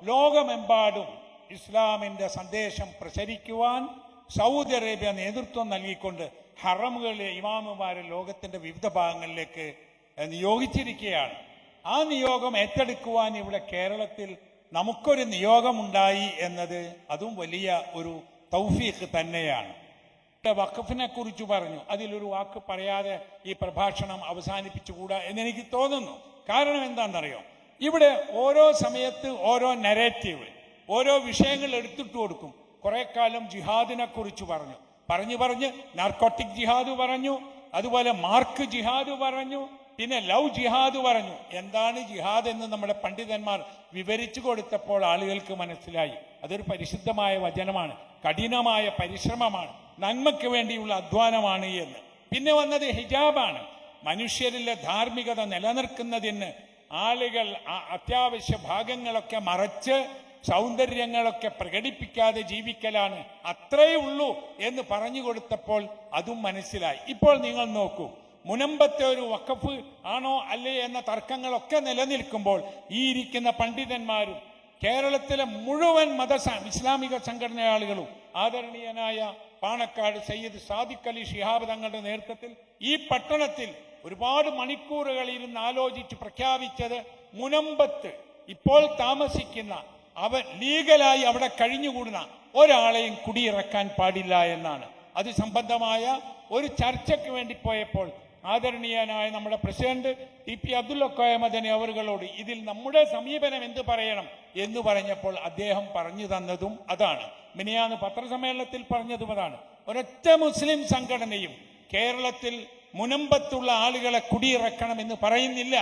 ലോകമെമ്പാടും ഇസ്ലാമിന്റെ സന്ദേശം പ്രചരിക്കുവാൻ സൗദി അറേബ്യ നേതൃത്വം നൽകിക്കൊണ്ട് ഹറമുകളിലെ ഇമാമുമാരെ ലോകത്തിന്റെ വിവിധ ഭാഗങ്ങളിലേക്ക് നിയോഗിച്ചിരിക്കുകയാണ്. ആ നിയോഗം ഏറ്റെടുക്കുവാൻ ഇവിടെ കേരളത്തിൽ നമുക്കൊരു നിയോഗമുണ്ടായി എന്നത് അതും വലിയ ഒരു തൗഫീഖ് തന്നെയാണ്. വഖഫിനെ കുറിച്ച് പറഞ്ഞു, അതിലൊരു വാക്ക് പറയാതെ ഈ പ്രഭാഷണം അവസാനിപ്പിച്ചുകൂടാ എന്നെനിക്ക് തോന്നുന്നു. കാരണം എന്താണെന്നറിയോ, ഇവിടെ ഓരോ സമയത്ത് ഓരോ നരേറ്റീവ്, ഓരോ വിഷയങ്ങൾ എടുത്തിട്ട് കൊടുക്കും. കുറെ കാലം ജിഹാദിനെ കുറിച്ച് പറഞ്ഞ് നാർക്കോട്ടിക് ജിഹാദ് പറഞ്ഞു, അതുപോലെ മാർക്ക് ജിഹാദ് പറഞ്ഞു, പിന്നെ ലവ് ജിഹാദ് പറഞ്ഞു. എന്താണ് ജിഹാദ് എന്ന് നമ്മുടെ പണ്ഡിതന്മാർ വിവരിച്ചു കൊടുത്തപ്പോൾ ആളുകൾക്ക് മനസ്സിലായി അതൊരു പരിശുദ്ധമായ വചനമാണ്, കഠിനമായ പരിശ്രമമാണ്, നന്മയ്ക്ക് വേണ്ടിയുള്ള അധ്വാനമാണ് എന്ന്. പിന്നെ വന്നത് ഹിജാബാണ്. മനുഷ്യരിലെ ധാർമ്മികത നിലനിർത്തുന്നതിന് ആളുകൾ അത്യാവശ്യ ഭാഗങ്ങളൊക്കെ മറച്ച് സൗന്ദര്യങ്ങളൊക്കെ പ്രകടിപ്പിക്കാതെ ജീവിക്കലാണ്, അത്രയേ ഉള്ളൂ എന്ന് പറഞ്ഞു കൊടുത്തപ്പോൾ അതും മനസ്സിലായി. ഇപ്പോൾ നിങ്ങൾ നോക്കൂ, മുനമ്പത്തെ ഒരു വഖഫ് ആണോ അല്ലേ എന്ന തർക്കങ്ങളൊക്കെ നിലനിൽക്കുമ്പോൾ ഈ ഇരിക്കുന്ന പണ്ഡിതന്മാരും കേരളത്തിലെ മുഴുവൻ ഇസ്ലാമിക സംഘടനാ ആളുകളും ആദരണീയനായ പാണക്കാട് സയ്യിദ് സാദിഖ് അലി ശിഹാബ് തങ്ങളുടെ നേതൃത്വത്തിൽ ഈ പട്ടണത്തിൽ ഒരുപാട് മണിക്കൂറുകൾ ഇരുന്ന് ആലോചിച്ച് പ്രഖ്യാപിച്ചത് മുനമ്പത്ത് ഇപ്പോൾ താമസിക്കുന്ന ലീഗലായി അവിടെ കഴിഞ്ഞുകൂടുന്ന ഒരാളെയും കുടിയിറക്കാൻ പാടില്ല എന്നാണ്. അത് സംബന്ധമായ ഒരു ചർച്ചയ്ക്ക് വേണ്ടി പോയപ്പോൾ ആദരണീയനായ നമ്മുടെ പ്രസിഡന്റ് ടി.പി. അബ്ദുൽ കോയ മദനി അവറുകളോട് ഇതിൽ നമ്മുടെ സമീപനം എന്ത് പറയണം എന്ന് പറഞ്ഞപ്പോൾ അദ്ദേഹം പറഞ്ഞു തന്നതും അതാണ്. മിനിയാന്ന് പത്രസമ്മേളനത്തിൽ പറഞ്ഞതും അതാണ്. ഒരൊറ്റ മുസ്ലിം സംഘടനയും കേരളത്തിൽ മുനമ്പത്തുള്ള ആളുകളെ കുടിയിറക്കണം എന്ന് പറയുന്നില്ല.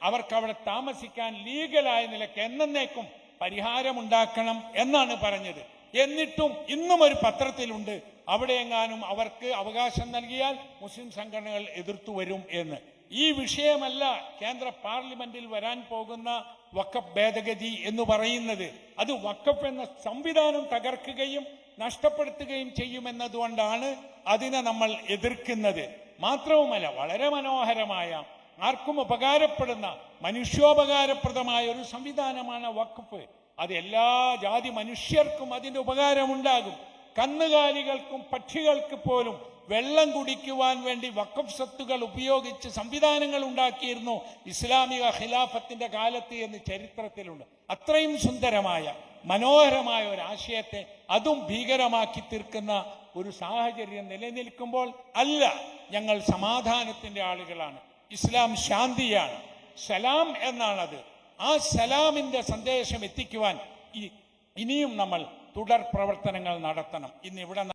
അവർക്ക് അവിടെ താമസിക്കാൻ ലീഗലായ നിലയ്ക്ക് എന്നേക്കും പരിഹാരമുണ്ടാക്കണം എന്നാണ് പറഞ്ഞത്. എന്നിട്ടും ഇന്നും ഒരു പത്രത്തിലുണ്ട് അവിടെയെങ്ങാനും അവർക്ക് അവകാശം നൽകിയാൽ മുസ്ലിം സംഘടനകൾ എതിർത്തു വരും എന്ന്. ഈ വിഷയമല്ല കേന്ദ്ര പാർലമെന്റിൽ വരാൻ പോകുന്ന വഖഫ് ഭേദഗതി എന്ന് പറയുന്നത്. അത് വഖഫ് എന്ന സംവിധാനം തകർക്കുകയും നഷ്ടപ്പെടുത്തുകയും ചെയ്യുമെന്നതുകൊണ്ടാണ് അതിനെ നമ്മൾ എതിർക്കുന്നത്. മാത്രവുമല്ല, വളരെ മനോഹരമായ, ആർക്കും ഉപകാരപ്പെടുന്ന, മനുഷ്യോപകാരപ്രദമായ ഒരു സംവിധാനമാണ് വഖഫ്. അത് എല്ലാ ജാതി മനുഷ്യർക്കും അതിന്റെ ഉപകാരമുണ്ടാകും. കന്നുകാലികൾക്കും പക്ഷികൾക്ക് പോലും വെള്ളം കുടിക്കുവാൻ വേണ്ടി വഖഫ് സ്വത്തുകൾ ഉപയോഗിച്ച് സംവിധാനങ്ങൾ ഉണ്ടാക്കിയിരുന്നു ഇസ്ലാമിക ഖിലാഫത്തിന്റെ കാലത്ത് എന്ന് ചരിത്രത്തിലുണ്ട്. അത്രയും സുന്ദരമായ മനോഹരമായ ഒരു ആശയത്തെ അതും ഭീകരമാക്കി തീർക്കുന്ന ഒരു സാഹചര്യം നിലനിൽക്കുമ്പോൾ, അല്ല, ഞങ്ങൾ സമാധാനത്തിന്റെ ആളുകളാണ്, ഇസ്ലാം ശാന്തിയാണ്, സലാം എന്നാണത്. ആ സലാമിന്റെ സന്ദേശം എത്തിക്കുവാൻ ഇനിയും നമ്മൾ തുടർ പ്രവർത്തനങ്ങൾ നടത്തണം. ഇന്നിവിടെ